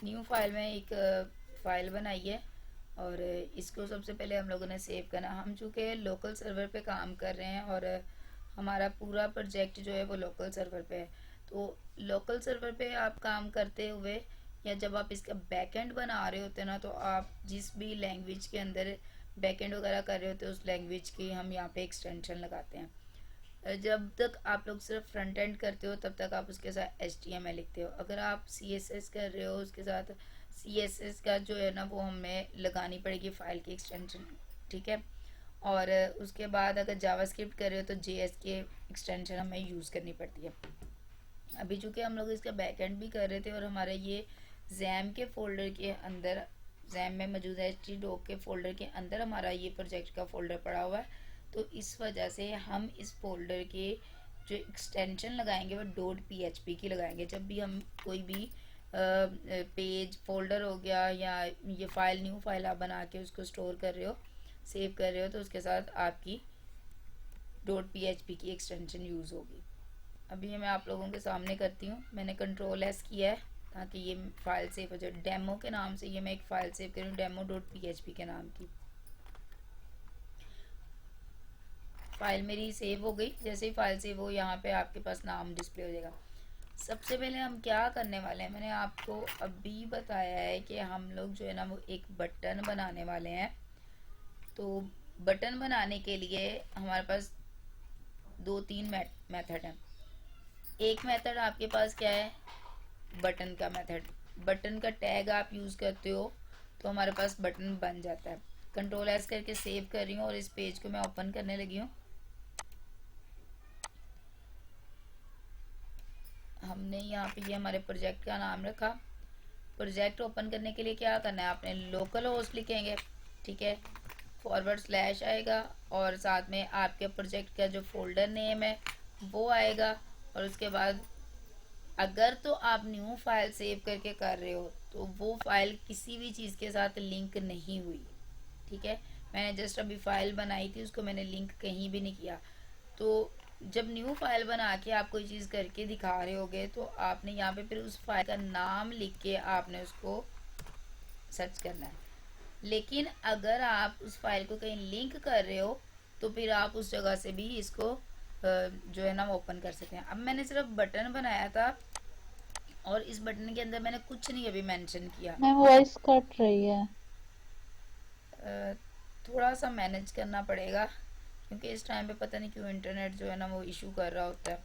New file में एक file बनाई है और इसको सबसे पहले हम लोगों ने सेव करना। हम चूँकि लोकल सर्वर पे काम कर रहे हैं और हमारा पूरा प्रोजेक्ट जो है वो लोकल सर्वर पे है, तो लोकल सर्वर पे आप काम करते हुए या जब आप इसका बैकएंड बना रहे होते हैं ना, तो आप जिस भी लैंग्वेज के अंदर बैकएंड वगैरह कर रहे होते हैं उस लैंग्वेज की हम यहाँ पे एक्सटेंशन लगाते हैं। जब तक आप लोग सिर्फ फ्रंट एंड करते हो तब तक आप उसके साथ HTML लिखते हो। अगर आप CSS कर रहे हो उसके साथ CSS का जो है ना वो हमें लगानी पड़ेगी फाइल की एक्सटेंशन, ठीक है। और उसके बाद अगर जावास्क्रिप्ट कर रहे हो तो JS की एक्सटेंशन हमें यूज़ करनी पड़ती है। अभी चूँकि हम लोग इसका बैक एंड भी कर रहे थे और हमारे ये जैम के फोल्डर के अंदर, जैम में मौजूद है htdoc के फोल्डर के अंदर हमारा ये प्रोजेक्ट का फोल्डर पड़ा हुआ है, तो इस वजह से हम इस फोल्डर के जो एक्सटेंशन लगाएंगे वो .php की लगाएंगे। जब भी हम कोई भी पेज फोल्डर हो गया या ये फाइल न्यू फाइल आप बना के उसको स्टोर कर रहे हो, सेव कर रहे हो, तो उसके साथ आपकी .php की एक्सटेंशन यूज़ होगी। अभी ये मैं आप लोगों के सामने करती हूँ। मैंने Ctrl+S किया है ताकि ये फाइल सेव हो जाए। डेमो के नाम से ये मैं एक फ़ाइल सेव करूँ, demo.php के नाम की। फाइल मेरी सेव हो गई। जैसे ही फाइल सेव हो यहाँ पे आपके पास नाम डिस्प्ले हो जाएगा। सबसे पहले हम क्या करने वाले हैं, मैंने आपको अभी बताया है कि हम लोग जो है ना वो एक बटन बनाने वाले हैं। तो बटन बनाने के लिए हमारे पास दो तीन मेथड हैं। एक मेथड आपके पास क्या है, बटन का मेथड। बटन का टैग आप यूज़ करते हो तो हमारे पास बटन बन जाता है। Ctrl+S करके सेव कर रही हूँ और इस पेज को मैं ओपन करने लगी हूँ। हमने यहाँ पे ये हमारे प्रोजेक्ट का नाम रखा। प्रोजेक्ट ओपन करने के लिए क्या करना है, आपने लोकल होस्ट लिखेंगे, ठीक है, // आएगा और साथ में आपके प्रोजेक्ट का जो फोल्डर नेम है वो आएगा। और उसके बाद अगर तो आप न्यू फाइल सेव करके कर रहे हो तो वो फाइल किसी भी चीज़ के साथ लिंक नहीं हुई, ठीक है। मैंने जस्ट अभी फाइल बनाई थी, उसको मैंने लिंक कहीं भी नहीं किया। तो जब न्यू फाइल बना के आप कोई चीज़ करके दिखा रहे होगे तो आपने यहाँ पे फिर उस फाइल का नाम लिख के आपने उसको सर्च करना है। लेकिन अगर आप उस फाइल को कहीं लिंक कर रहे हो तो फिर आप उस जगह से भी इसको जो है ना ओपन कर सकते हैं। अब मैंने सिर्फ बटन बनाया था और इस बटन के अंदर मैंने कुछ नहीं अभी मेंशन किया। मैम वॉइस कट रही है। थोड़ा सा मैनेज करना पड़ेगा क्योंकि इस टाइम पे पता नहीं क्यों इंटरनेट जो है ना वो इशू कर रहा होता है।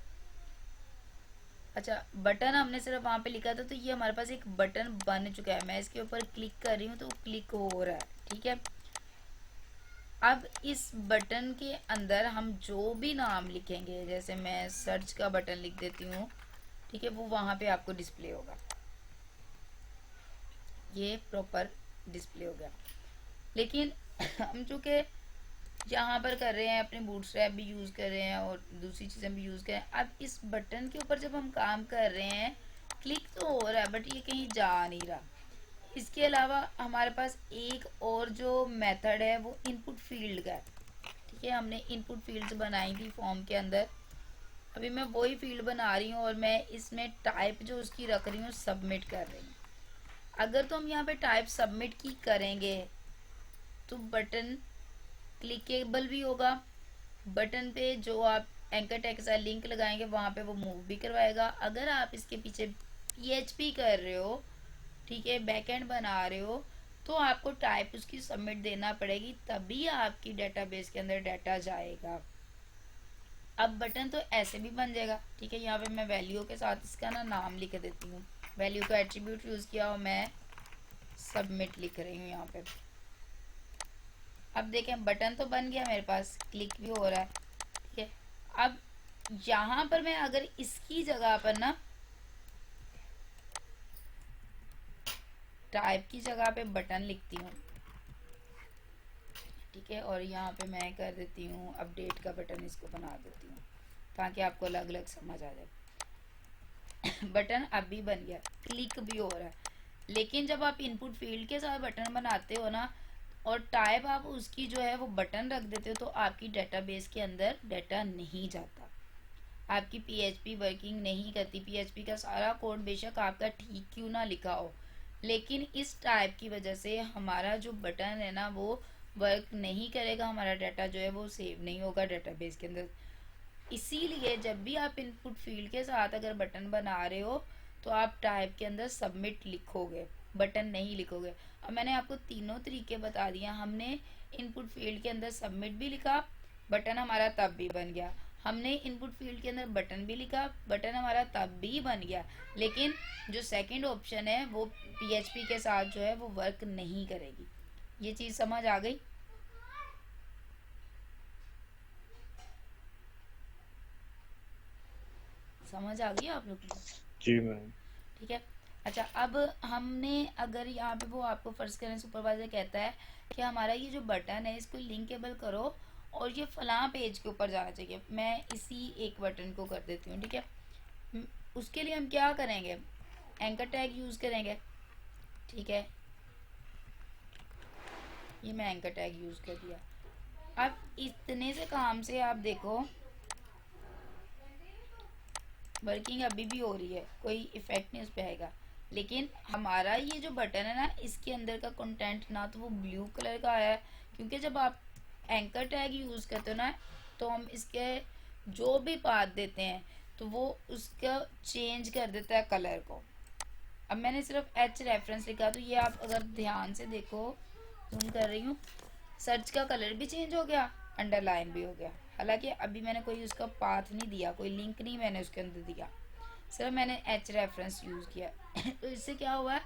अच्छा, बटन हमने सिर्फ वहाँ पे लिखा था तो ये हमारे पास एक बटन बन चुका है। मैं इसके ऊपर क्लिक कर रही हूँ तो क्लिक हो रहा है, ठीक है। अब इस बटन के अंदर हम जो भी नाम लिखेंगे, जैसे मैं सर्च का बटन लिख देती हूँ, ठीक है, वो वहाँ पे आपको डिस्प्ले होगा। ये प्रॉपर डिस्प्ले हो गया। लेकिन हम चूँकि यहाँ पर कर रहे हैं, अपने बूटस्ट्रैप भी यूज़ कर रहे हैं और दूसरी चीज़ें भी यूज़ कर रहे हैं। अब इस बटन के ऊपर जब हम काम कर रहे हैं, क्लिक तो हो रहा है बट ये कहीं जा नहीं रहा। इसके अलावा हमारे पास एक और जो मेथड है वो इनपुट फील्ड का है, ठीक है। हमने इनपुट फील्ड्स बनाई थी फॉर्म के अंदर। अभी मैं वही फील्ड बना रही हूँ और मैं इसमें टाइप जो उसकी रख रही हूँ सबमिट कर रही हूँ। अगर तो हम यहाँ पे टाइप सबमिट की करेंगे तो बटन क्लिकेबल भी होगा। बटन पे जो आप एंकर टैग के साथ लिंक लगाएंगे वहाँ पे वो मूव भी करवाएगा। अगर आप इसके पीछे PHP कर रहे हो, ठीक है, बैकएंड बना रहे हो, तो आपको टाइप उसकी सबमिट देना पड़ेगी, तभी आपकी डेटाबेस के अंदर डाटा जाएगा। अब बटन तो ऐसे भी बन जाएगा, ठीक है। यहाँ पे मैं वैल्यू के साथ इसका ना नाम लिख देती हूँ। वैल्यू का एट्रीब्यूट यूज़ किया और मैं सबमिट लिख रही हूँ यहाँ पे। अब देखें बटन तो बन गया मेरे पास, क्लिक भी हो रहा है, ठीक है। अब यहाँ पर मैं अगर इसकी जगह पर ना टाइप की जगह पे बटन लिखती हूँ, ठीक है, और यहाँ पे मैं कर देती हूँ अपडेट का बटन, इसको बना देती हूँ ताकि आपको अलग अलग समझ आ जाए। बटन अब भी बन गया, क्लिक भी हो रहा है। लेकिन जब आप इनपुट फील्ड के साथ बटन बनाते हो ना और टाइप आप उसकी जो है वो बटन रख देते हो तो आपकी डेटाबेस के अंदर डाटा नहीं जाता। आपकी PHP वर्किंग नहीं करती। PHP का सारा कोड बेशक आपका ठीक क्यों ना लिखा हो, लेकिन इस टाइप की वजह से हमारा जो बटन है ना वो वर्क नहीं करेगा, हमारा डाटा जो है वो सेव नहीं होगा डेटाबेस के अंदर। इसीलिए जब भी आप इनपुट फील्ड के साथ अगर बटन बना रहे हो तो आप टाइप के अंदर सबमिट लिखोगे, बटन नहीं लिखोगे। अब मैंने आपको तीनों तरीके बता दिए। हमने इनपुट फील्ड के अंदर सबमिट भी लिखा, बटन हमारा तब भी बन गया। हमने इनपुट फील्ड के अंदर बटन भी लिखा, बटन हमारा तब भी बन गया। लेकिन जो सेकंड ऑप्शन है वो पीएचपी के साथ जो है वो वर्क नहीं करेगी। ये चीज़ समझ आ गई? समझ आ गई आप लोग को? जी मैम। ठीक है। अच्छा, अब हमने अगर यहाँ पे वो आपको फर्स्ट करें सुपरवाइजर कहता है कि हमारा ये जो बटन है इसको लिंकेबल करो और ये फलां पेज के ऊपर जाना चाहिए, मैं इसी एक बटन को कर देती हूँ। ठीक है। उसके लिए हम क्या करेंगे, एंकर टैग यूज़ करेंगे। ठीक है, ये मैं एंकर टैग यूज़ कर दिया। अब इतने से काम से आप देखो वर्किंग अभी भी हो रही है, कोई इफेक्ट नहीं उस पर आएगा। लेकिन हमारा ये जो बटन है ना इसके अंदर का कंटेंट ना तो वो ब्लू कलर का आया है, क्योंकि जब आप एंकर टैग यूज़ करते हो ना तो हम इसके जो भी पाथ देते हैं तो वो उसका चेंज कर देता है कलर को। अब मैंने सिर्फ एच रेफरेंस लिखा, तो ये आप अगर ध्यान से देखो, जूम कर रही हूँ, सर्च का कलर भी चेंज हो गया, अंडरलाइन भी हो गया। हालांकि अभी मैंने कोई उसका पाथ नहीं दिया, कोई लिंक नहीं मैंने उसके अंदर दिया, सिर्फ मैंने एच रेफरेंस यूज़ किया। तो इससे क्या हुआ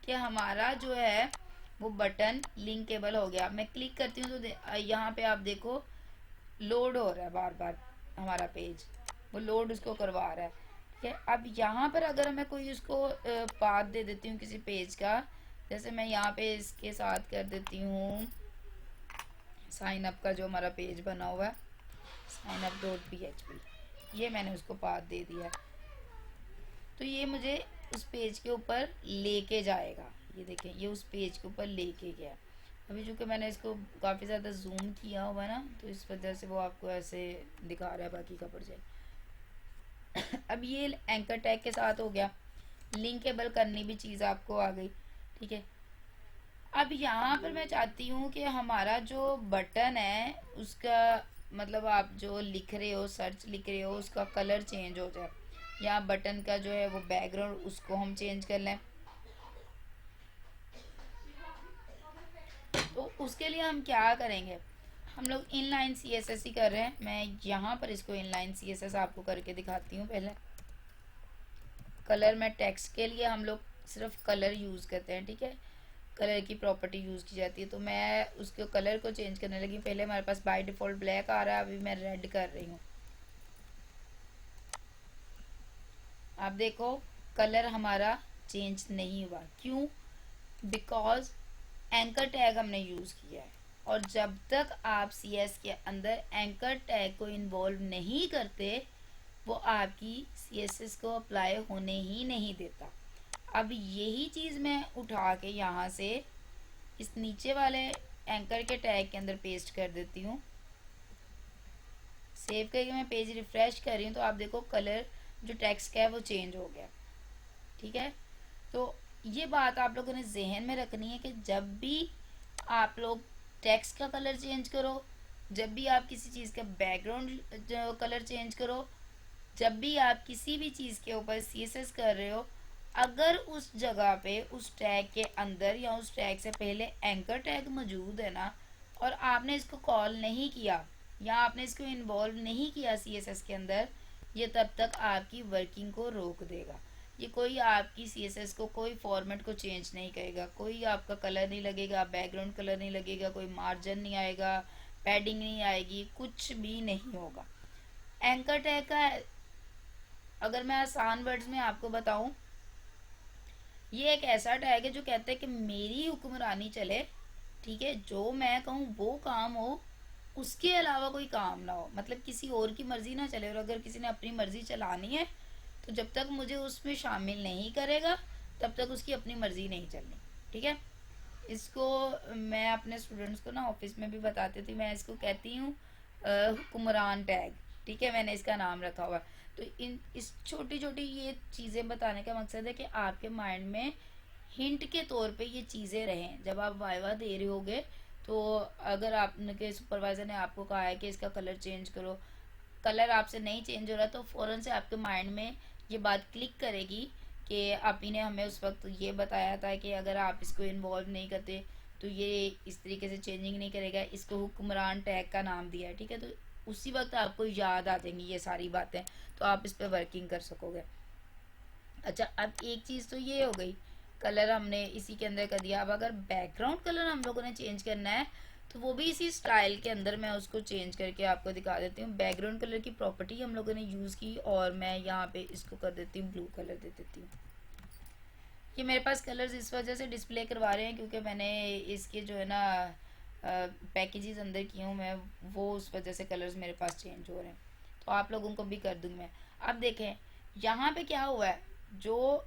कि हमारा जो है वो बटन लिंकेबल हो गया। मैं क्लिक करती हूँ तो यहाँ पे आप देखो लोड हो रहा है बार बार हमारा पेज, वो लोड उसको करवा रहा है। ठीक है। अब यहाँ पर अगर मैं कोई उसको पाथ दे देती हूँ किसी पेज का, जैसे मैं यहाँ पे इसके साथ कर देती हूँ साइन अप का जो हमारा पेज बना हुआ है, sign up dot P H P, ये मैंने उसको पाथ दे दिया, तो ये मुझे उस पेज के ऊपर लेके जाएगा। ये देखें, ये उस पेज के ऊपर लेके गया। अभी चूँकि मैंने इसको काफ़ी ज़्यादा जूम किया हुआ है ना तो इस वजह से वो आपको ऐसे दिखा रहा है बाकी का प्रोजेक्ट। अब ये एंकर टैग के साथ हो गया, लिंकेबल करनी भी चीज़ आपको आ गई। ठीक है। अब यहाँ पर मैं चाहती हूँ कि हमारा जो बटन है उसका मतलब आप जो लिख रहे हो, सर्च लिख रहे हो, उसका कलर चेंज हो जाए, या बटन का जो है वो बैकग्राउंड उसको हम चेंज कर लें। तो उसके लिए हम क्या करेंगे, हम लोग इनलाइन सी एस एस ही कर रहे हैं। मैं यहाँ पर इसको इनलाइन सी एस एस आपको करके दिखाती हूँ। पहले कलर में टेक्स्ट के लिए हम लोग सिर्फ कलर यूज़ करते हैं। ठीक है, कलर की प्रॉपर्टी यूज़ की जाती है, तो मैं उसके कलर को चेंज करने लगी। पहले हमारे पास बाय डिफ़ॉल्ट ब्लैक आ रहा है, अभी मैं रेड कर रही हूँ। आप देखो कलर हमारा चेंज नहीं हुआ, क्यों? बिकॉज एंकर टैग हमने यूज़ किया है, और जब तक आप सी एस के अंदर एंकर टैग को इन्वॉल्व नहीं करते वो आपकी सी एस एस को अप्लाई होने ही नहीं देता। अब यही चीज़ मैं उठा के यहाँ से इस नीचे वाले एंकर के टैग के अंदर पेस्ट कर देती हूँ। सेव करके मैं पेज रिफ्रेश कर रही हूँ तो आप देखो कलर जो टेक्स्ट का है वो चेंज हो गया। ठीक है। तो ये बात आप लोगों ने जहन में रखनी है कि जब भी आप लोग टेक्स्ट का कलर चेंज करो, जब भी आप किसी चीज़ का बैकग्राउंड कलर चेंज करो, जब भी आप किसी भी चीज़ के ऊपर सीएसएस कर रहे हो, अगर उस जगह पे उस टैग के अंदर या उस टैग से पहले एंकर टैग मौजूद है ना और आपने इसको कॉल नहीं किया या आपने इसको इन्वॉल्व नहीं किया सीएसएस के अंदर, ये तब तक आपकी वर्किंग को रोक देगा। ये कोई आपकी सीएसएस को कोई फॉर्मेट को चेंज नहीं करेगा, कोई आपका कलर नहीं लगेगा, बैकग्राउंड कलर नहीं लगेगा, कोई मार्जिन नहीं आएगा, पैडिंग नहीं आएगी, कुछ भी नहीं होगा। एंकर टैग का अगर मैं आसान वर्ड्स में आपको बताऊं, ये एक ऐसा टैग है जो कहता है कि मेरी हुक्मरानी चले। ठीक है, जो मैं कहूँ वो काम हो, उसके अलावा कोई काम ना हो, मतलब किसी और की मर्जी ना चले। और अगर किसी ने अपनी मर्जी चलानी है तो जब तक मुझे उसमें शामिल नहीं करेगा तब तक उसकी अपनी मर्जी नहीं चलनी। ठीक है। इसको मैं अपने स्टूडेंट्स को ना ऑफिस में भी बताती थी, मैं इसको कहती हूँ हुक्मरान टैग। ठीक है, मैंने इसका नाम रखा हुआ है। तो इन इस छोटी छोटी ये चीज़ें बताने का मकसद है कि आपके माइंड में हिंट के तौर पे ये चीज़ें रहें जब आप वाइवा दे रहे होगे। तो अगर आपके सुपरवाइज़र ने आपको कहा है कि इसका कलर चेंज करो, कलर आपसे नहीं चेंज हो रहा, तो फ़ौरन से आपके माइंड में ये बात क्लिक करेगी कि आप ही ने हमें उस वक्त ये बताया था कि अगर आप इसको इन्वॉल्व नहीं करते तो ये इस तरीके से चेंजिंग नहीं करेगा, इसको हुक्मरान टैग का नाम दिया है, ठीक है। तो उसी वक्त आपको याद आ जाएंगी ये सारी बातें, तो आप इस पर वर्किंग कर सकोगे। अच्छा, अब एक चीज़ तो ये हो गई, कलर हमने इसी के अंदर कर दिया। अब अगर बैकग्राउंड कलर हम लोगों ने चेंज करना है तो वो भी इसी स्टाइल के अंदर मैं उसको चेंज करके आपको दिखा देती हूँ। बैकग्राउंड कलर की प्रॉपर्टी हम लोगों ने यूज़ की और मैं यहाँ पे इसको कर देती हूँ, ब्लू कलर दे देती हूँ। ये मेरे पास कलर्स इस वजह से डिस्प्ले करवा रहे हैं क्योंकि मैंने इसके जो है ना पैकेजेस अंदर किए हूँ मैं, वो उस वजह से कलर्स मेरे पास चेंज हो रहे हैं। तो आप लोगों को भी कर दूँगी मैं। अब देखें यहाँ पे क्या हुआ है, जो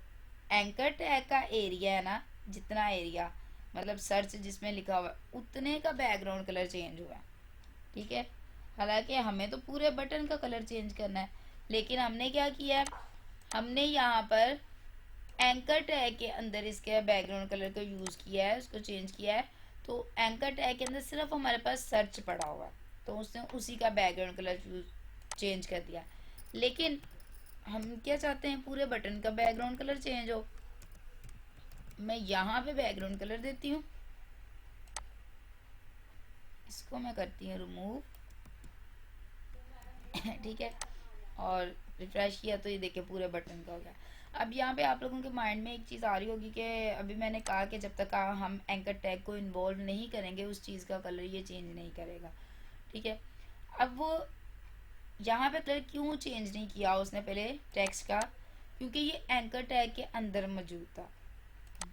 एंकर टैग का एरिया है ना, जितना एरिया मतलब सर्च जिसमें लिखा हुआ है उतने का बैकग्राउंड कलर चेंज हुआ है, ठीक है। हालांकि हमें तो पूरे बटन का कलर चेंज करना है, लेकिन हमने क्या किया है, हमने यहाँ पर एंकर टैग के अंदर इसके बैकग्राउंड कलर को यूज़ किया है, उसको चेंज किया है। तो एंकर टैग के अंदर सिर्फ हमारे पास सर्च पड़ा हुआ है, तो उसने उसी का बैकग्राउंड कलर चेंज कर दिया। लेकिन हम क्या चाहते हैं, पूरे बटन का बैकग्राउंड कलर चेंज हो। मैं यहाँ पे बैकग्राउंड कलर देती हूँ, इसको मैं करती हूँ रिमूव ठीक है, और रिफ्रेश किया तो ये देखिए पूरे बटन का हो गया। अब यहाँ पे आप लोगों के माइंड में एक चीज़ आ रही होगी कि अभी मैंने कहा कि जब तक हम एंकर टैग को इन्वॉल्व नहीं करेंगे उस चीज़ का कलर ये चेंज नहीं करेगा, ठीक है। अब वो यहाँ पे कलर क्यों चेंज नहीं किया उसने पहले टेक्स्ट का, क्योंकि ये एंकर टैग के अंदर मौजूद था।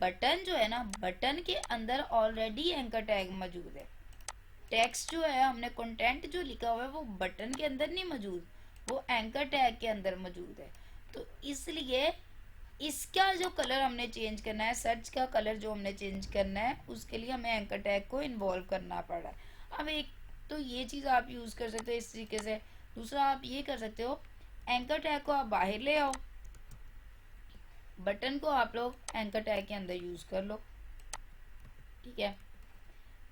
बटन जो है ना, बटन के अंदर ऑलरेडी एंकर टैग मौजूद है। टेक्स्ट जो है, हमने कंटेंट जो लिखा हुआ है वो बटन के अंदर नहीं मौजूद, वो एंकर टैग के अंदर मौजूद है। तो इसलिए इसका जो कलर हमने चेंज करना है, सर्च का कलर जो हमने चेंज करना है, उसके लिए हमें एंकर टैग को इन्वॉल्व करना पड़ रहा है। अब एक तो ये चीज़ आप यूज़ कर सकते हो इस तरीके से। दूसरा आप ये कर सकते हो, एंकर टैग को आप बाहर ले आओ, बटन को आप लोग एंकर टैग के अंदर यूज़ कर लो, ठीक है।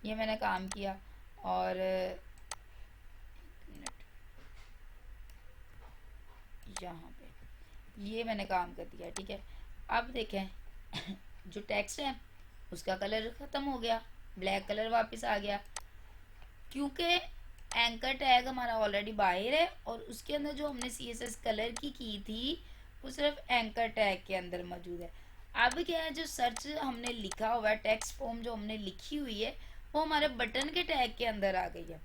ये मैंने काम किया और यहाँ पे ये मैंने काम कर दिया, ठीक है। अब देखें जो टेक्स्ट है उसका कलर ख़त्म हो गया, ब्लैक कलर वापस आ गया, क्योंकि एंकर टैग हमारा ऑलरेडी बाहर है और उसके अंदर जो हमने CSS कलर की थी वो सिर्फ एंकर टैग के अंदर मौजूद है। अब क्या है, जो सर्च हमने लिखा हुआ है, टेक्स्ट फॉर्म जो हमने लिखी हुई है वो हमारे बटन के टैग के अंदर आ गई है।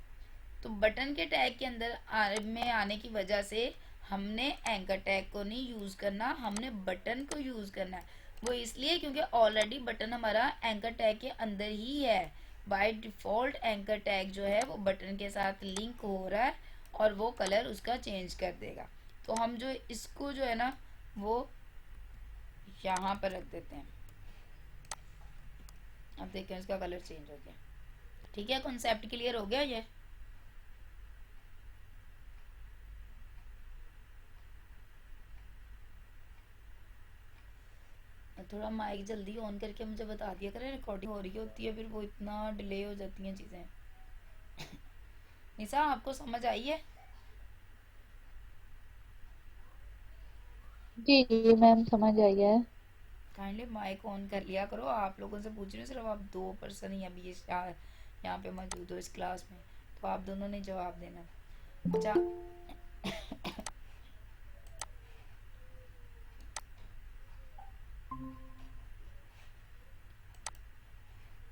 तो बटन के टैग के अंदर में आने की वजह से हमने एंकर टैग को नहीं यूज़ करना, हमने बटन को यूज़ करना है। वो इसलिए क्योंकि ऑलरेडी बटन हमारा एंकर टैग के अंदर ही है। बाय डिफ़ॉल्ट एंकर टैग जो है वो बटन के साथ लिंक हो रहा है और वो कलर उसका चेंज कर देगा। तो हम जो इसको जो है ना वो यहाँ पर रख देते हैं। अब देखिए इसका कलर चेंज हो गया, ठीक है। कॉन्सेप्ट क्लियर हो गया ये। थोड़ा माइक जल्दी ऑन करके मुझे बता दिया करें, रिकॉर्डिंग हो रही होती है फिर वो इतना डिले हो जाती हैं चीज़ें। निशा आपको समझ आई है? जी जी मैम समझ आई है। काइंडली माइक ऑन कर लिया करो। आप लोगों से पूछ रही हूँ, सिर्फ आप 2 पर्सन ही अभी यहाँ पे मौजूद हो इस क्लास में, तो आप दोनों ने जवाब देना। अच्छा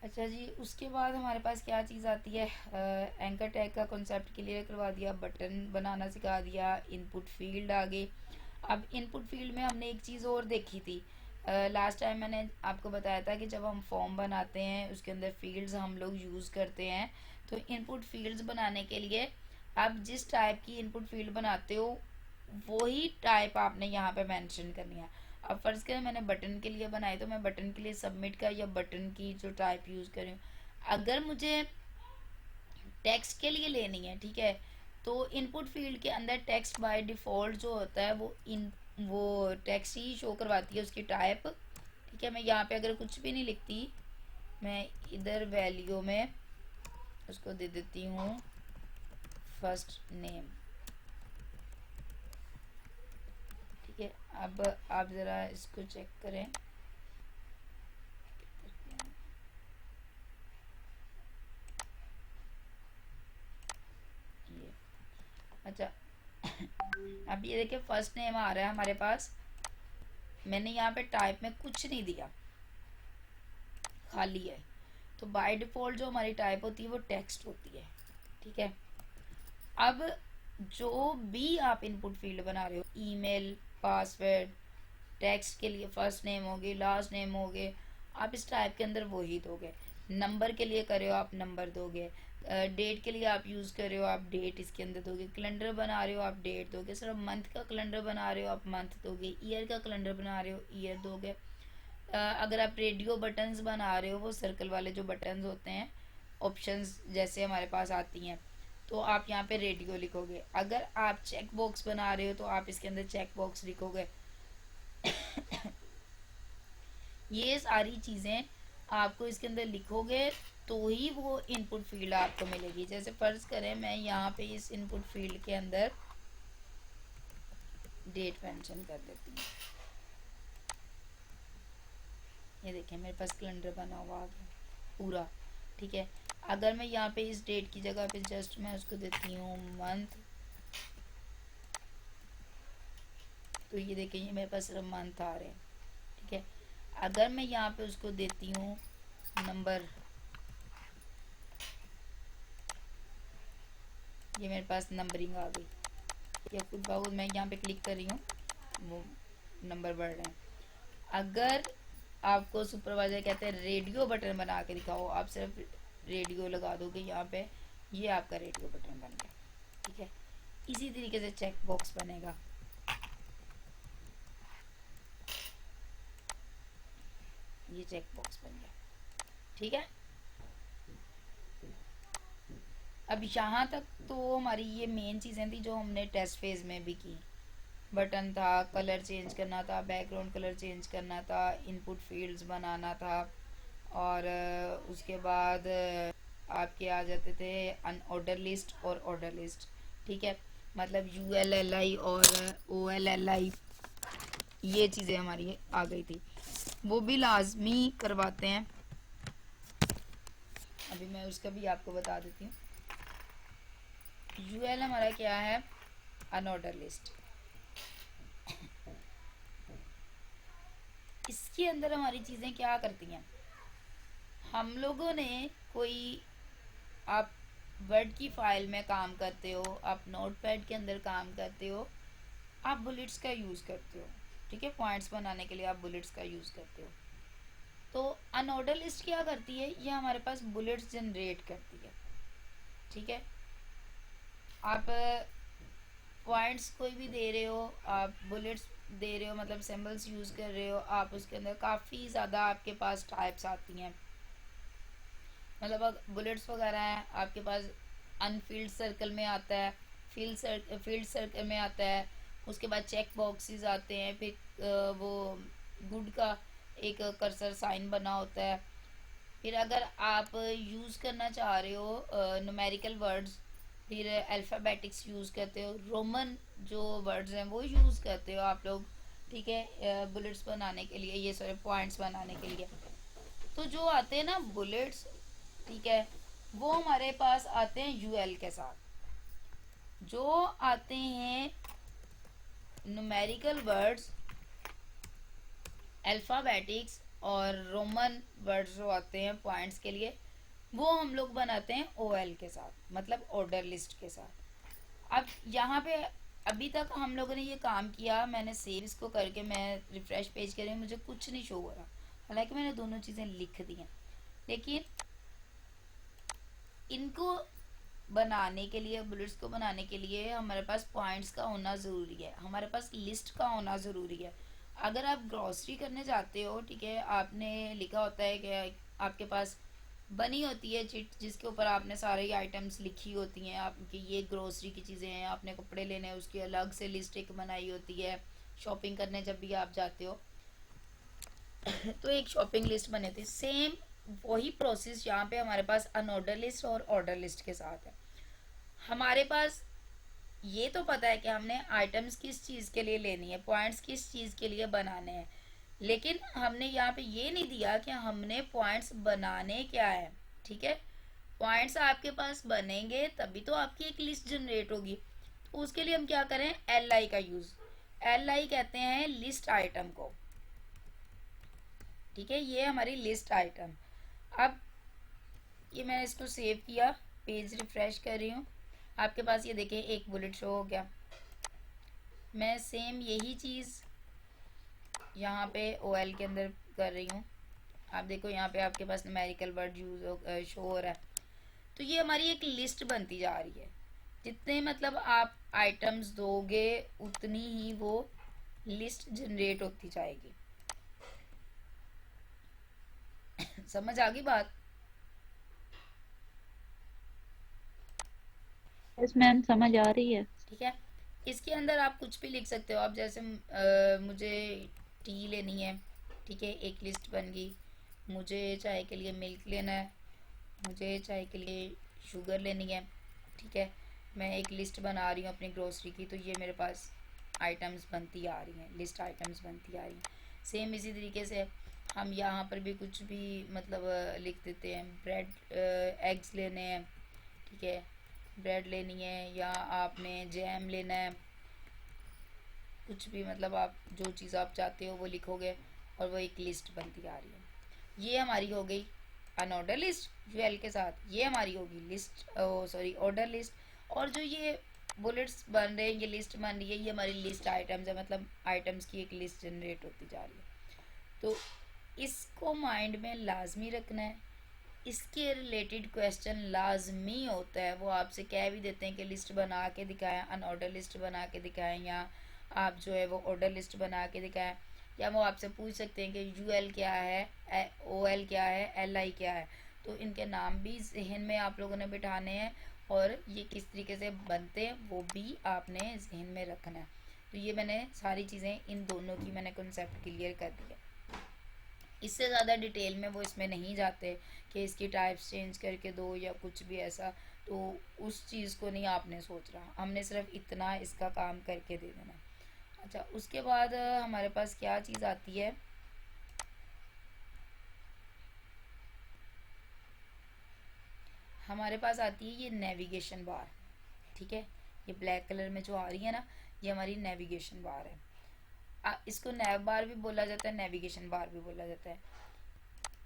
अच्छा जी, उसके बाद हमारे पास क्या चीज़ आती है, एंकर टैग का कॉन्सेप्ट क्लियर करवा दिया, बटन बनाना सिखा दिया, इनपुट फील्ड आ गई। अब इनपुट फील्ड में हमने एक चीज़ और देखी थी, लास्ट टाइम मैंने आपको बताया था कि जब हम फॉर्म बनाते हैं उसके अंदर फील्ड्स हम लोग यूज़ करते हैं। तो इनपुट फील्ड्स बनाने के लिए आप जिस टाइप की इनपुट फील्ड बनाते हो वही टाइप आपने यहाँ पे मेंशन करनी है। अब फर्ज करें मैंने बटन के लिए बनाई, तो मैं बटन के लिए सबमिट का या बटन की जो टाइप यूज़ कर रही हूँ। अगर मुझे टेक्स्ट के लिए लेनी है, ठीक है, तो इनपुट फील्ड के अंदर टेक्स्ट बाय डिफ़ॉल्ट जो होता है वो टेक्स्ट ही शो करवाती है उसकी टाइप, ठीक है। मैं यहाँ पे अगर कुछ भी नहीं लिखती, मैं इधर वैल्यू में उसको दे देती हूँ फर्स्ट नेम। ठीक है, अब आप ज़रा इसको चेक करें। ये अच्छा अब ये देखिए फर्स्ट नेम आ रहा है हमारे पास। मैंने यहाँ पे टाइप में कुछ नहीं दिया, खाली है। तो बाय डिफ़ॉल्ट जो हमारी टाइप होती है वो टेक्स्ट होती है। ठीक है, अब जो भी आप इनपुट फील्ड बना रहे हो, ईमेल, पासवर्ड, टेक्स्ट के लिए फर्स्ट नेम होगी, लास्ट नेम होगे, आप इस टाइप के अंदर वो ही दोगे। नंबर के लिए कर रहे हो आप नंबर दोगे, डेट के लिए आप यूज़ कर रहे हो आप डेट इसके अंदर दोगे, कैलेंडर बना रहे हो आप डेट दोगे, सिर्फ मंथ का कैलेंडर बना रहे हो आप मंथ दोगे, ईयर का कैलेंडर बना रहे हो ईयर दोगे। अगर आप रेडियो बटन्स बना रहे हो, वो सर्कल वाले जो बटन्स होते हैं, ऑप्शंस जैसे हमारे पास आती हैं, तो आप यहाँ पे रेडियो लिखोगे। अगर आप चेक बॉक्स बना रहे हो तो आप इसके अंदर चेक बॉक्स लिखोगे। ये सारी चीज़ें आपको इसके अंदर लिखोगे तो ही वो इनपुट फील्ड आपको मिलेगी। जैसे फ़र्ज करें मैं यहाँ पे इस इनपुट फील्ड के अंदर डेट मेंशन कर देती हूँ। ये देखिए मेरे पास कैलेंडर बना हुआ आ गया पूरा। ठीक है, अगर मैं यहाँ पे इस डेट की जगह पे जस्ट मैं उसको देती हूँ मंथ, तो ये देखिए ये मेरे पास सिर्फ मंथ आ रहे हैं। ठीक है, अगर मैं यहाँ पे उसको देती हूँ नंबर, ये मेरे पास नंबरिंग आ गई। या खुद बहुत मैं यहाँ पे क्लिक कर रही हूँ, वो नंबर बढ़ रहे हैं। अगर आपको सुपरवाइजर कहते हैं रेडियो बटन बना के दिखाओ, आप सिर्फ रेडियो लगा दोगे यहाँ पे, ये आपका रेडियो बटन बन गया। ठीक है, इसी तरीके से चेक बॉक्स बनेगा। ये चेक बॉक्स बन गया। ठीक है, अब यहाँ तक तो हमारी ये मेन चीज़ें थी जो हमने टेस्ट फेज में भी की। बटन था, कलर चेंज करना था, बैकग्राउंड कलर चेंज करना था, इनपुट फील्ड्स बनाना था, और उसके बाद आपके आ जाते थे अनऑर्डर लिस्ट और ऑर्डर लिस्ट। ठीक है, मतलब ULLI और OLLI, ये चीज़ें हमारी आ गई थी, वो भी लाजमी करवाते हैं। अभी मैं उसका भी आपको बता देती हूँ। UL हमारा क्या है, अनऑर्डर लिस्ट। इसके अंदर हमारी चीज़ें क्या करती हैं, हम लोगों ने कोई, आप वर्ड की फाइल में काम करते हो, आप नोटपैड के अंदर काम करते हो, आप बुलेट्स का यूज़ करते हो। ठीक है, पॉइंट्स बनाने के लिए आप बुलेट्स का यूज़ करते हो। तो अनऑर्डर लिस्ट क्या करती है, ये हमारे पास बुलेट्स जनरेट करती है। ठीक है, आप पॉइंट्स कोई भी दे रहे हो, आप बुलेट्स दे रहे हो, मतलब सिंबल्स यूज़ कर रहे हो, आप उसके अंदर काफ़ी ज़्यादा आपके पास टाइप्स आती हैं। मतलब बुलेट्स वगैरह हैं आपके पास, अनफील्ड सर्कल में आता है, फील्ड सर्कल में आता है, उसके बाद चेक बॉक्सेस आते हैं, फिर वो गुड का एक कर्सर साइन बना होता है। फिर अगर आप यूज़ करना चाह रहे हो न्यूमेरिकल वर्ड्स, फिर अल्फ़ाबेटिक्स यूज़ करते हो, रोमन जो वर्ड्स हैं वो यूज़ करते हो आप लोग। ठीक है, बुलेट्स बनाने के लिए, ये सारे पॉइंट्स बनाने के लिए। तो जो आते हैं ना बुलेट्स, ठीक है, वो हमारे पास आते हैं UL के साथ। जो आते हैं न्यूमेरिकल वर्ड्स, अल्फ़ाबेटिक्स और रोमन वर्ड्स जो आते हैं पॉइंट्स के लिए, वो हम लोग बनाते हैं OL के साथ, मतलब ऑर्डर लिस्ट के साथ। अब यहाँ पे अभी तक हम लोगों ने ये काम किया, मैंने सेव इसको करके मैं रिफ्रेश पेज कर रही हूँ, मुझे कुछ नहीं शो हो रहा, हालांकि मैंने दोनों चीज़ें लिख दी हैं। लेकिन इनको बनाने के लिए, बुलेट्स को बनाने के लिए हमारे पास पॉइंट्स का होना ज़रूरी है, हमारे पास लिस्ट का होना ज़रूरी है। अगर आप ग्रॉसरी करने जाते हो, ठीक है, आपने लिखा होता है कि आपके पास बनी होती है चिट जिसके ऊपर आपने सारे आइटम्स लिखी होती हैं, आपकी ये ग्रोसरी की चीज़ें हैं, आपने कपड़े लेने हैं उसकी अलग से लिस्ट एक बनाई होती है, शॉपिंग करने जब भी आप जाते हो। तो एक शॉपिंग लिस्ट बनी होती है। सेम वही प्रोसेस यहाँ पे हमारे पास अनऑर्डर लिस्ट और ऑर्डर लिस्ट के साथ है। हमारे पास ये तो पता है कि हमने आइटम्स किस चीज़ के लिए लेनी है, पॉइंट्स किस चीज़ के लिए बनाने हैं, लेकिन हमने यहाँ पे ये नहीं दिया कि हमने पॉइंट्स बनाने क्या है। ठीक है, पॉइंट्स आपके पास बनेंगे तभी तो आपकी एक लिस्ट जनरेट होगी। तो उसके लिए हम क्या करें, एल आई का यूज़। एल आई कहते हैं लिस्ट आइटम को। ठीक है, ये हमारी लिस्ट आइटम। अब ये मैंने इसको सेव किया, पेज रिफ्रेश कर रही हूँ, आपके पास ये देखें एक बुलेट शो हो गया। मैं सेम यही चीज़ यहाँ पे ओ एल के अंदर कर रही हूँ। आप देखो यहाँ पे आपके पास न्यूमेरिकल वर्ड यूज शो हो रहा है। तो ये हमारी एक लिस्ट बनती जा रही है। जितने मतलब आप आइटम्स दोगे उतनी ही वो लिस्ट जनरेट होती जाएगी। समझ आ गई बात? यस मैम, समझ आ रही है। ठीक है, इसके अंदर आप कुछ भी लिख सकते हो। आप जैसे मुझे टी लेनी है, ठीक है, एक लिस्ट बन गई। मुझे चाय के लिए मिल्क लेना है, मुझे चाय के लिए शुगर लेनी है। ठीक है, मैं एक लिस्ट बना रही हूँ अपनी ग्रोसरी की, तो ये मेरे पास आइटम्स बनती आ रही हैं, लिस्ट आइटम्स बनती आ रही हैं। सेम इसी तरीके से हम यहाँ पर भी कुछ भी मतलब लिख देते हैं। ब्रेड एग्स लेने हैं, ठीक है, ब्रेड लेनी है या आपने जैम लेना है, कुछ भी मतलब आप जो चीज़ आप चाहते हो वो लिखोगे और वो एक लिस्ट बनती आ रही है। ये हमारी हो गई अनऑर्डर लिस्ट यूएल के साथ। ये हमारी होगी लिस्ट, सॉरी, ऑर्डर लिस्ट। और जो ये बुलेट्स बन रहे हैं, ये लिस्ट बन रही है, ये हमारी लिस्ट आइटम्स है, मतलब आइटम्स की एक लिस्ट जनरेट होती जा रही है। तो इसको माइंड में लाजमी रखना है। इसके रिलेटेड क्वेश्चन लाजमी होता है, वो आपसे कह भी देते हैं कि लिस्ट बना के दिखाएं, अनऑर्डर लिस्ट बना के दिखाएं, या आप जो है वो ऑर्डर लिस्ट बना के दिखाएं। या वो आपसे पूछ सकते हैं कि यू एल क्या है, ओ एल क्या है, एल आई क्या है। तो इनके नाम भी जहन में आप लोगों ने बिठाने हैं और ये किस तरीके से बनते हैं वो भी आपने जहन में रखना है। तो ये मैंने सारी चीज़ें इन दोनों की मैंने कॉन्सेप्ट क्लियर कर दिया। इससे ज़्यादा डिटेल में वो इसमें नहीं जाते कि इसकी टाइप्स चेंज करके दो या कुछ भी ऐसा। तो उस चीज़ को नहीं आपने सोच रहा, हमने सिर्फ इतना इसका काम करके दे देना। अच्छा, उसके बाद हमारे पास क्या चीज़ आती है, हमारे पास आती है ये नेविगेशन बार। ठीक है, ये ब्लैक कलर में जो आ रही है ना, ये हमारी नेविगेशन बार है। इसको नैव बार भी बोला जाता है, नेविगेशन बार भी बोला जाता है।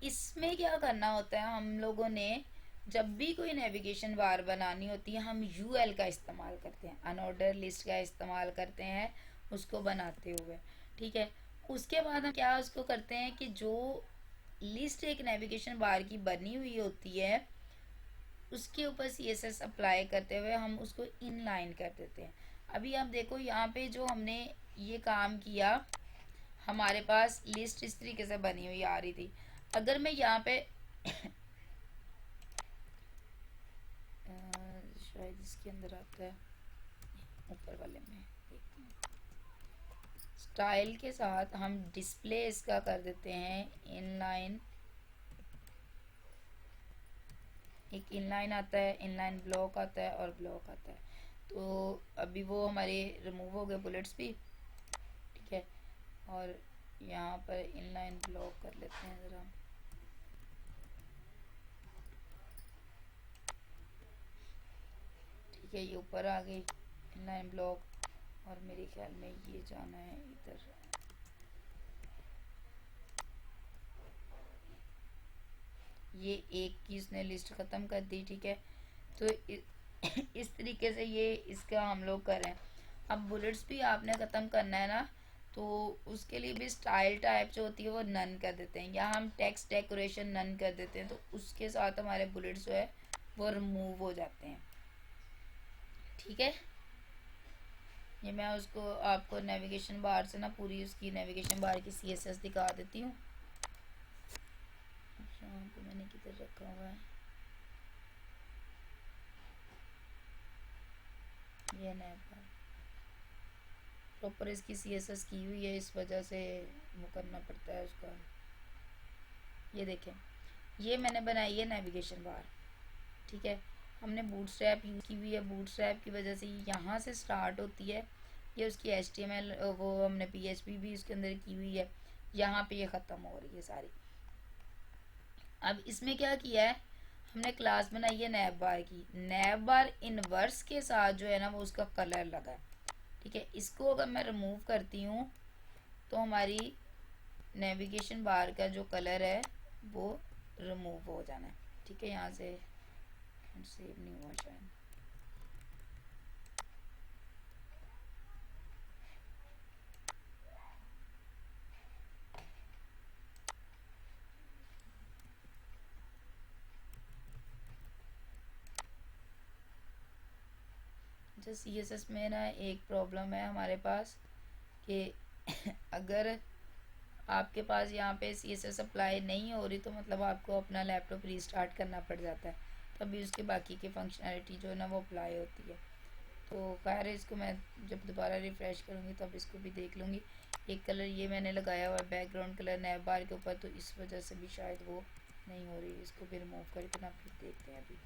इसमें क्या करना होता है, हम लोगों ने जब भी कोई नेविगेशन बार बनानी होती है हम यूएल का इस्तेमाल करते हैं, अनऑर्डर लिस्ट का इस्तेमाल करते हैं उसको बनाते हुए। ठीक है, उसके बाद हम क्या उसको करते हैं कि जो लिस्ट एक नेविगेशन बार की बनी हुई होती है उसके ऊपर सी एस एस अप्लाई करते हुए हम उसको इनलाइन कर देते हैं। अभी आप देखो यहाँ पे जो हमने ये काम किया, हमारे पास लिस्ट इस तरीके से बनी हुई आ रही थी। अगर मैं यहाँ पे शायद इसके अंदर आता है ऊपर वाले में, स्टाइल के साथ हम डिस्प्ले इसका कर देते हैं इनलाइन। एक इनलाइन आता है, इनलाइन ब्लॉक आता है और ब्लॉक आता है। तो अभी वो हमारे रिमूव हो गए बुलेट्स भी। ठीक है, और यहाँ पर इनलाइन ब्लॉक कर लेते हैं ज़रा। ठीक है, ये ऊपर आ गई इनलाइन ब्लॉक, और मेरे ख्याल में ये जाना है इधर। ये एक की उसने लिस्ट ख़त्म कर दी। ठीक है, तो इस तरीके से ये इसका हम लोग करें। अब बुलेट्स भी आपने ख़त्म करना है ना, तो उसके लिए भी स्टाइल टाइप जो होती है वो नन कर देते हैं, या हम टेक्स्ट डेकोरेशन नन कर देते हैं, तो उसके साथ हमारे बुलेट्स जो है वो रिमूव हो जाते हैं। ठीक है, ये मैं उसको आपको नेविगेशन बार से ना पूरी उसकी नेविगेशन बार की सी एस एस दिखा देती हूँ। यहाँ पे मैंने किधर रखा हुआ है, ये नया बार प्रॉपर इसकी सी एस एस की हुई है, इस वजह से वो करना पड़ता है उसका। ये देखें, ये मैंने बनाई है नेविगेशन बार। ठीक है, हमने बूटस्ट्रैप यूज़ की हुई है, बूटस्ट्रैप की वजह से यहाँ से स्टार्ट होती है, ये उसकी HTML वो हमने PHP भी उसके अंदर की हुई है, यहाँ पे ये ख़त्म हो रही है सारी। अब इसमें क्या किया है, हमने क्लास बनाई है नैब बार की, नैब बार इनवर्स के साथ जो है ना वो उसका कलर लगा है। ठीक है, इसको अगर मैं रिमूव करती हूँ तो हमारी नेविगेशन बार का जो कलर है वो रिमूव हो जाना है। ठीक है, यहाँ से सेव नहीं हुआ शायद। जो CSS में ना एक प्रॉब्लम है हमारे पास कि अगर आपके पास यहाँ पे CSS अप्लाई नहीं हो रही तो मतलब आपको अपना लैपटॉप रीस्टार्ट करना पड़ जाता है, तभी उसके बाकी की फंक्शनैलिटी जो है ना वो अप्लाई होती है। तो खैर इसको मैं जब दोबारा रिफ़्रेश करूँगी तब इसको भी देख लूँगी। एक कलर ये मैंने लगाया हुआ है बैकग्राउंड कलर नैब बार के ऊपर, तो इस वजह से भी शायद वो नहीं हो रही। इसको भी रिमूव करके ना फिर देखते हैं अभी।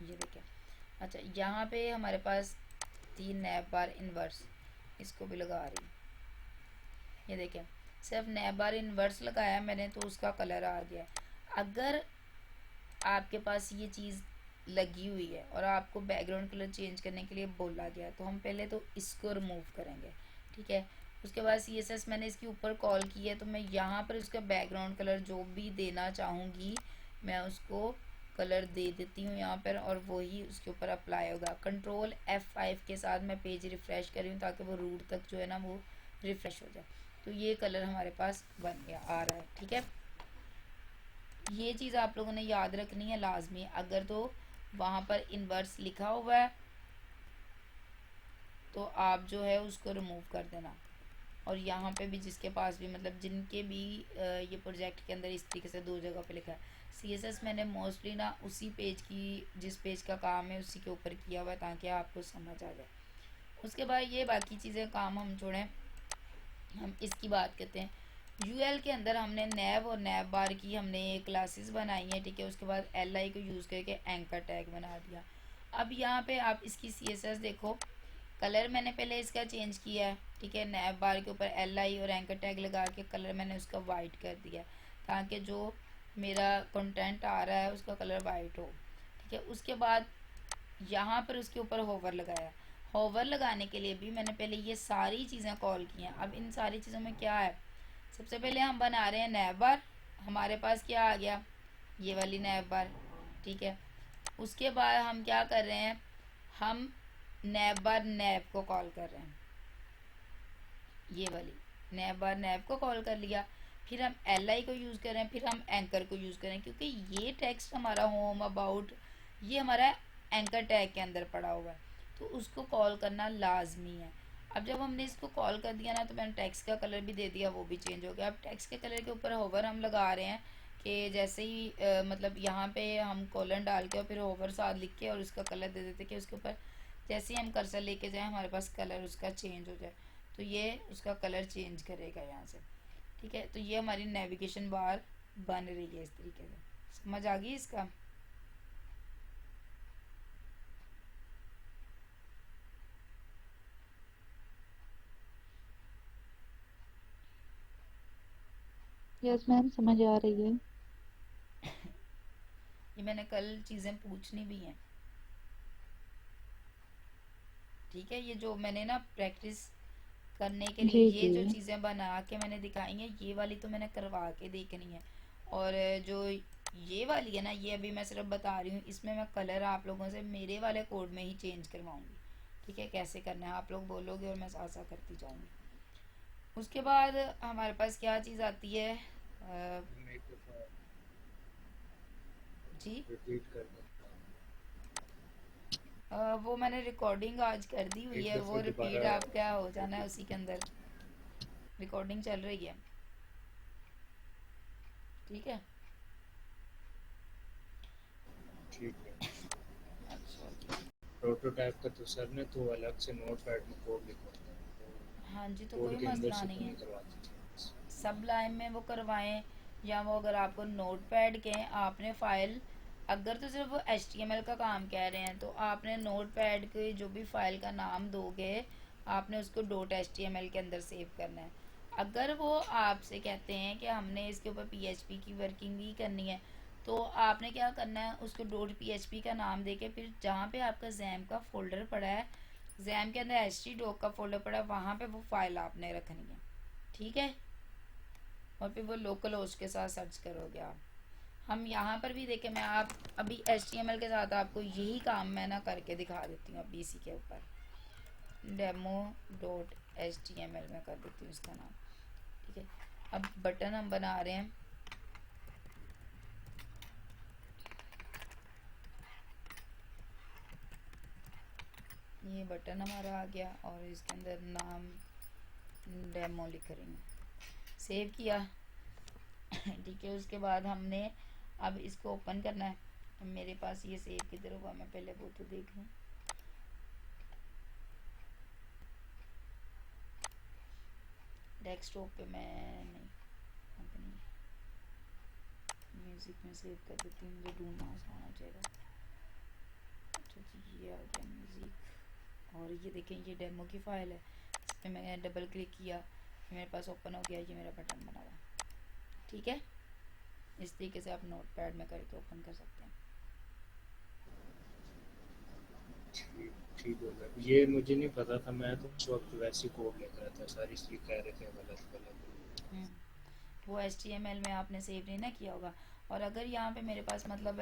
ये देखें, अच्छा यहाँ पे हमारे पास 3 नैब बार इनवर्स, इसको भी लगा रही। ये देखें, सिर्फ नैब बार इनवर्स लगाया मैंने तो उसका कलर आ गया। अगर आपके पास ये चीज़ लगी हुई है और आपको बैकग्राउंड कलर चेंज करने के लिए बोला गया तो हम पहले तो इसको रिमूव करेंगे। ठीक है, उसके बाद CSS मैंने इसके ऊपर कॉल की है तो मैं यहाँ पर उसका बैकग्राउंड कलर जो भी देना चाहूँगी मैं उसको कलर दे देती हूँ यहाँ पर, और वही उसके ऊपर अप्लाई होगा। कंट्रोल F5 के साथ मैं पेज रिफ़्रेश कर रही हूँ ताकि वो रूट तक जो है ना वो रिफ़्रेश हो जाए। तो ये कलर हमारे पास बन गया, आ रहा है। ठीक है, ये चीज़ आप लोगों ने याद रखनी है लाजमी। अगर तो वहाँ पर इनवर्स लिखा हुआ है तो आप जो है उसको रिमूव कर देना। और यहाँ पे भी जिसके पास भी मतलब जिनके भी ये प्रोजेक्ट के अंदर इस तरीके से 2 जगह पे लिखा है, CSS मैंने मोस्टली ना उसी पेज की, जिस पेज का काम है उसी के ऊपर किया हुआ है ताकि आपको समझ आ जाए। उसके बाद ये बाकी चीज़ें काम हम छोड़ें, हम इसकी बात करते हैं। UL के अंदर हमने नैब और नैब बार की हमने क्लासेस बनाई हैं। ठीक है, उसके बाद LI को यूज़ करके एंकर टैग बना दिया। अब यहाँ पे आप इसकी CSS देखो, कलर मैंने पहले इसका चेंज किया है। ठीक है, नैब बार के ऊपर LI और एंकर टैग लगा के कलर मैंने उसका वाइट कर दिया ताकि जो मेरा कंटेंट आ रहा है उसका कलर वाइट हो। ठीक है, उसके बाद यहाँ पर उसके ऊपर होवर लगाया। होवर लगाने के लिए भी मैंने पहले ये सारी चीज़ें कॉल की हैं। अब इन सारी चीज़ों में क्या है, सबसे पहले हम बना रहे हैं नैब बार। हमारे पास क्या आ गया, ये वाली नैब बार। ठीक है, उसके बाद हम क्या कर रहे हैं, हम नैब बार नैब को कॉल कर रहे हैं, ये वाली नैब बार नैब को कॉल कर लिया। फिर हम LI को यूज़ करें, फिर हम एंकर को यूज़ करें, क्योंकि ये टेक्स्ट हमारा होम अबाउट ये हमारा एंकर टैग के अंदर पड़ा हुआ है तो उसको कॉल करना लाजमी है। अब जब हमने इसको कॉल कर दिया ना तो मैंने टेक्स्ट का कलर भी दे दिया, वो भी चेंज हो गया। अब टेक्स्ट के कलर के ऊपर होवर हम लगा रहे हैं कि जैसे ही मतलब यहाँ पे हम कॉलन डाल के और फिर होवर साथ लिख के और उसका कलर दे देते कि उसके ऊपर जैसे ही हम कर्सर लेके जाए हमारे पास कलर उसका चेंज हो जाए, तो ये उसका कलर चेंज करेगा यहाँ से। ठीक है, तो ये हमारी नेविगेशन बार बन रही है इस तरीके से। समझ आ गई इसका? यस मैम, समझ आ रही है। ये मैंने कल चीज़ें पूछनी भी हैं। ठीक है, ये जो मैंने ना प्रैक्टिस करने के लिए जी ये जी। जो चीज़ें बना के मैंने दिखाई हैं ये वाली तो मैंने करवा के देखनी है। और जो ये वाली है ना ये अभी मैं सिर्फ बता रही हूँ, इसमें मैं कलर आप लोगों से मेरे वाले कोड में ही चेंज करवाऊँगी। ठीक है, कैसे करना है आप लोग बोलोगे और मैं साथ साथ करती जाऊँगी। उसके बाद हमारे पास क्या चीज़ आती है, जी रिपीट कर दो। वो मैंने रिकॉर्डिंग आज कर दी हुई एक है, वो दफ़े रिपीट दोबारा आप क्या हो जाना है रिपीट। उसी के अंदर, रिकॉर्डिंग चल रही है। ठीक है, ठीक है। अच्छा जी। प्रोटोटाइप का तो सर ने तो अलग से नोट पैड में कोड लिखवाता है, हाँ जी, तो कोड कोई के अंदर मसला से नहीं तो है। नहीं करवाते थे। सबलाइम में वो करवाएं, या वो अगर आपको नोटपैड के आपने फ़ाइल, अगर तो सिर्फ वो HTML का काम कह रहे हैं तो आपने नोटपैड के जो भी फाइल का नाम दोगे आपने उसको .html के अंदर सेव करना है। अगर वो आपसे कहते हैं कि हमने इसके ऊपर PHP की वर्किंग भी करनी है तो आपने क्या करना है, उसको .php का नाम देके फिर जहाँ पे आपका जैम का फोल्डर पड़ा है, जैम के अंदर htdoc का फोल्डर पड़ा है, वहाँ पे वो फाइल आपने रखनी है, ठीक है। और फिर वो लोकल होस्ट के साथ सर्च करोगे आप। हम यहाँ पर भी देखें, मैं आप अभी HTML के साथ आपको यही काम मैं ना करके दिखा देती हूँ अभी इसी के ऊपर, demo.html में कर देती हूँ इसका नाम, ठीक है। अब बटन हम बना रहे हैं, ये बटन हमारा आ गया और इसके अंदर नाम डेमो लिख रही हूँ, सेव किया ठीक है। उसके बाद हमने अब इसको ओपन करना है। अब मेरे पास ये सेव किधर हुआ, मैं पहले वो तो देख लूँ। डेस्कटॉप पे मैं नहीं, अपनी म्यूज़िक में सेव कर देती हूँ, मुझे ढूंढना आसान हो जाएगा। अच्छा जी, ये आ गया म्यूज़िक, और ये देखें ये डेमो की फ़ाइल है, इस पर मैंने डबल क्लिक किया, मेरे पास ओपन हो गया, ये मेरा बटन बना हुआ, ठीक है। इस तरीके से आप नोटपैड में करके ओपन कर सकते हैं। ठीक ठीक हो गया। ये मुझे नहीं पता था, मैं तो उस वक्त वैसे कोड लिख रहा था सारी, इसलिए कह रहे थे गलत गलत। वो HTML में आपने सेव नहीं ना किया होगा। और अगर यहाँ पे मेरे पास मतलब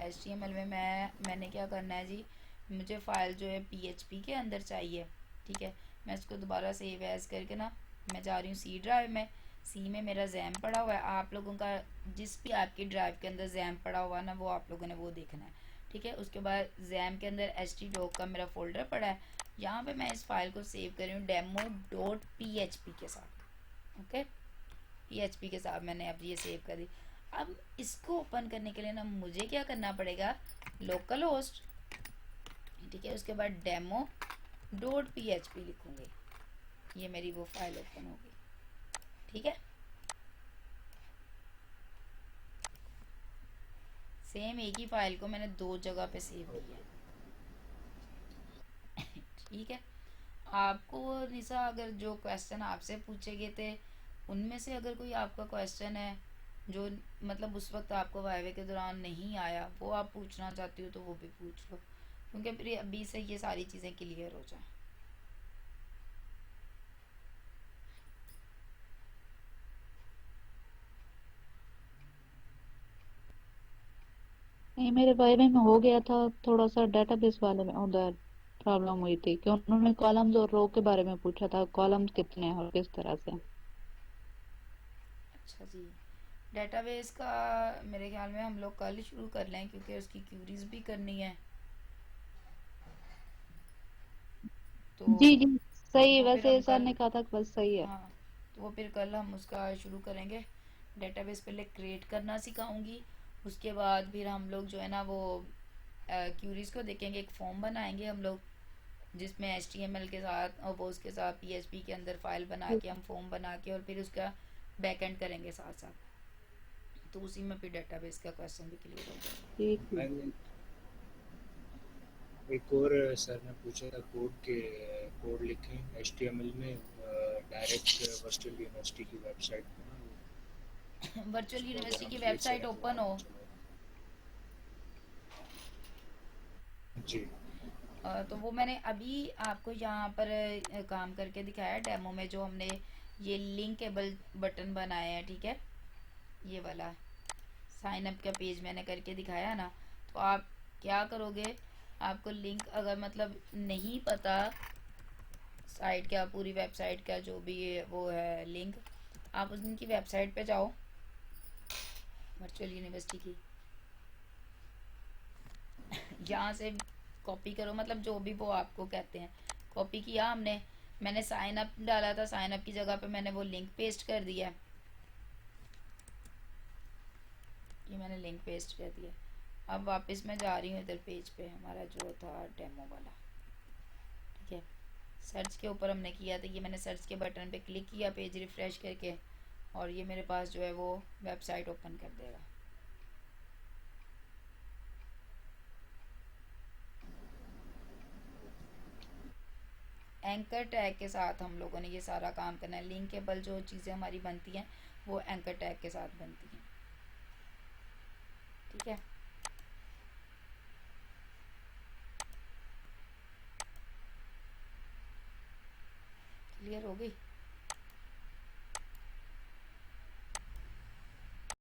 HTML में मैंने क्या करना है जी, मुझे फ़ाइल जो है PHP के अंदर चाहिए, ठीक है। मैं इसको दोबारा सेव एज करके ना मैं जा रही हूँ C ड्राइव में। C में मेरा जैम पड़ा हुआ है, आप लोगों का जिस भी आपकी ड्राइव के अंदर जैम पड़ा हुआ ना वो आप लोगों ने वो देखना है, ठीक है। उसके बाद जैम के अंदर htdoc का मेरा फोल्डर पड़ा है, यहाँ पे मैं इस फाइल को सेव कर रही हूँ demo.php के साथ, ओके। PHP के साथ मैंने अब ये सेव कर दी। अब इसको ओपन करने के लिए ना मुझे क्या करना पड़ेगा, लोकल होस्ट, ठीक है। उसके बाद demo.php लिखूंगी, ये मेरी वो फाइल ओपन होगी, ठीक है। सेम एक ही फाइल को मैंने दो जगह पे सेव किया, ठीक है। आपको निशा अगर जो क्वेश्चन आपसे पूछे गए थे उनमें से अगर कोई आपका क्वेश्चन है जो मतलब उस वक्त आपको वाइवे के दौरान नहीं आया, वो आप पूछना चाहती हो तो वो भी पूछ लो, क्योंकि फिर अभी से ये सारी चीज़ें क्लियर हो जाए। नहीं, मेरे वाइवे में हो गया था, थोड़ा सा डेटाबेस वाले में उधर प्रॉब्लम हुई थी कि उन्होंने कॉलम्स और रो के बारे में पूछा था, कॉलम्स कितने हैं और किस तरह से। अच्छा जी, डेटाबेस का मेरे ख्याल में हम लोग कल शुरू कर लें, क्योंकि उसकी क्यूरीज भी करनी है, तो जी जी, सही, वो फिर वैसे हम सर कल, ने कहा था कि बस सही है। हाँ, तो वो फिर कल हम उसका शुरू करेंगे। डेटाबेस पहले क्रिएट करना सिखाऊंगी, उसके बाद फिर हम लोग जो है ना वो क्यूरीज को देखेंगे, एक फॉर्म बनाएंगे हम लोग जिसमें HTML के साथ और वो उसके साथ PHP के अंदर फाइल बना ठीक के हम फॉर्म बना के और फिर उसका बैकएंड करेंगे साथ साथ, तो उसी में फिर डेटाबेस का क्वेश्चन भी क्लियर हो जाएगा। ठीक है। मैंने एक और सर ने पूछा था कोड के, कोड लिखें HTML में डायरेक्ट वर्चुअल यूनिवर्सिटी की वेबसाइट पे ना, वर्चुअल उसको अगर यूनिवर्सिटी की हम लिख वेबसाइट लें तो ओपन हो, आगे चलेगा। जी तो वो मैंने अभी आपको यहाँ पर काम करके दिखाया डेमो में, जो हमने ये लिंकेबल बटन बनाए हैं, ठीक है। ये वाला साइन अप का पेज मैंने करके दिखाया ना, तो आप क्या करोगे, आपको लिंक अगर मतलब नहीं पता साइट का, पूरी वेबसाइट का जो भी वो है लिंक, आप उनकी वेबसाइट पे जाओ वर्चुअल यूनिवर्सिटी की, यहाँ से कॉपी करो, मतलब जो भी वो आपको कहते हैं, कॉपी किया हमने, मैंने साइन अप डाला था, साइन अप की जगह पे मैंने वो लिंक पेस्ट कर दिया, ये मैंने लिंक पेस्ट कर दिया। अब वापस मैं जा रही हूँ इधर पेज पे हमारा जो था डेमो वाला, ठीक है। सर्च के ऊपर हमने किया था, ये मैंने सर्च के बटन पे क्लिक किया पेज रिफ्रेश करके, और ये मेरे पास जो है वो वेबसाइट ओपन कर देगा। एंकर टैग के साथ हम लोगों ने ये सारा काम करना है। लिंकेबल जो चीज़ें हमारी बनती हैं वो एंकर टैग के साथ बनती हैं। ठीक है, क्लियर हो गई।